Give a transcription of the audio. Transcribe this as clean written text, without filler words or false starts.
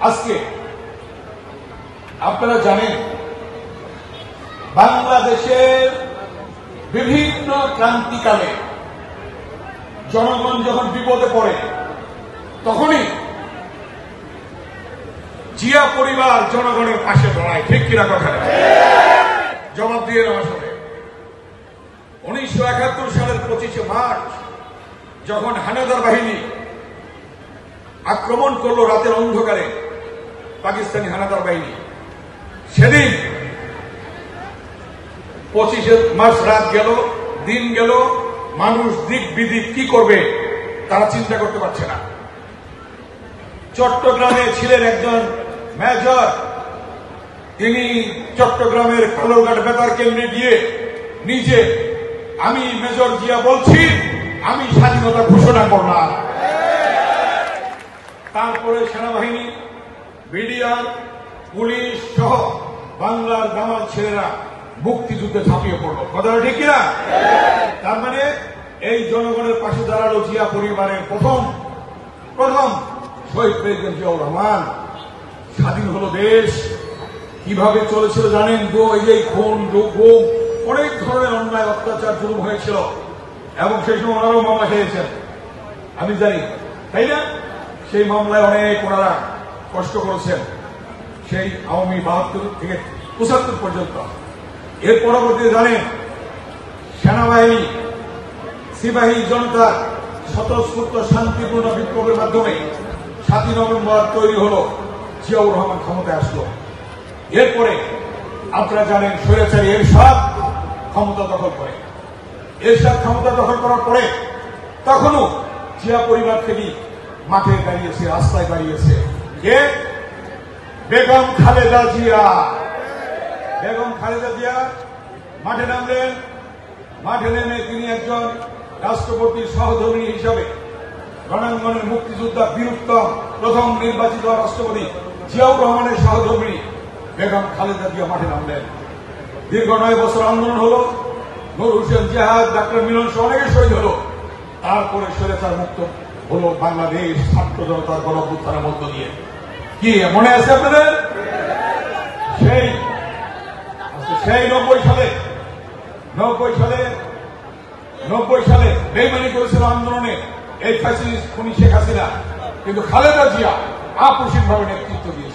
আজকে আপনারা জানেন বাংলাদেশের বিভিন্ন ক্রান্তিকালে জনগণ যখন বিপদে পড়ে তখনই জিয়া পরিবার জনগণের পাশে দাঁড়ায়। ঠিক কিনা কথা? জবাব দিয়ে নেওয়া আসলে 1971 সালের 25শে মার্চ যখন হানাদার বাহিনী আক্রমণ করলো রাতের অন্ধকারে, পাকিস্তানি হানাদার বাহিনী, সেদিন 25শে মার্চ রাত গেল, দিন গেল, মানুষ দিক বিদিক কি করবে তারা চিন্তা করতে পারছে না। চট্টগ্রামে ছিলেন একজন মেজর, তিনি চট্টগ্রামের কালোরঘাট বেতার কেন্দ্রে গিয়ে নিজে, আমি মেজর জিয়া বলছি, আমি স্বাধীনতা ঘোষণা করলাম। তারপরে সেনাবাহিনী, বিডিআর, পুলিশ সহ বাংলার দামাল ছেলেরা মুক্তিযুদ্ধে ঝাঁপিয়ে পড়লো। কথাটা ঠিক কিনা? তার মানে এই জনগণের পাশে দাঁড়ালো জিয়া পরিবারের প্রথম শহীদ প্রেসিডেন্ট জিয়াউর রহমান। স্বাধীন হলো দেশ। কিভাবে চলেছিল জানেন? এই যে খুন, গুম, অনেক ধরনের অন্যায় অত্যাচার জুলুম হয়েছিল এবং সেই সময় ওনারাও মামলা খেয়েছেন, আমি জানি, তাই না? সেই মামলায় অনেক ওনারা কষ্ট করেছেন, সেই আওয়ামী 72 থেকে 75 পর্যন্ত। এর পরবর্তীতে জানেন সেনাবাহিনী, সিপাহী জনতা স্বতঃস্ফূর্ত শান্তিপূর্ণ বিপ্লবের মাধ্যমে 7ই নভেম্বর তৈরি হল, জিয়াউর রহমান ক্ষমতায় আসলো। এরপরে আপনারা জানেন স্বৈরাচারী এরশাদ ক্ষমতা দখল করে। এরশাদ ক্ষমতা দখল করার পরে তখনও জিয়া পরিবার থেকে মাঠে দাঁড়িয়েছে, রাস্তায় দাঁড়িয়েছে কে? বেগম খালেদা জিয়া। বেগম খালেদা জিয়া মাঠে নামলেন। মাঠে নেমে তিনি একজন রাষ্ট্রপতির সহধর্মিণী হিসাবে রণাঙ্গনের মুক্তিযোদ্ধা, বীরুত্তম প্রথম নির্বাচিত রাষ্ট্রপতি জিয়াউর রহমানের সহধর্মিণী বেগম খালেদা জিয়া মাঠে নামলেন। দীর্ঘ 9 বছর আন্দোলন হল, নূর হোসেন জিহাদ, ডাক্তার মিলন সহ অনেকে শহীদ হল। তারপরে স্বৈরাচার মুক্ত হল বাংলাদেশ ছাত্র জনতার গণঅভ্যুত্থানের মধ্য দিয়ে। কি মনে আছে আপনাদের? সেই 90 সালে বেইমানি করেছিল আন্দোলনে এই ফ্যাসিস্ট খুনি শেখ হাসিনা, কিন্তু খালেদা জিয়া আপসীনভাবে নেতৃত্ব দিয়েছে।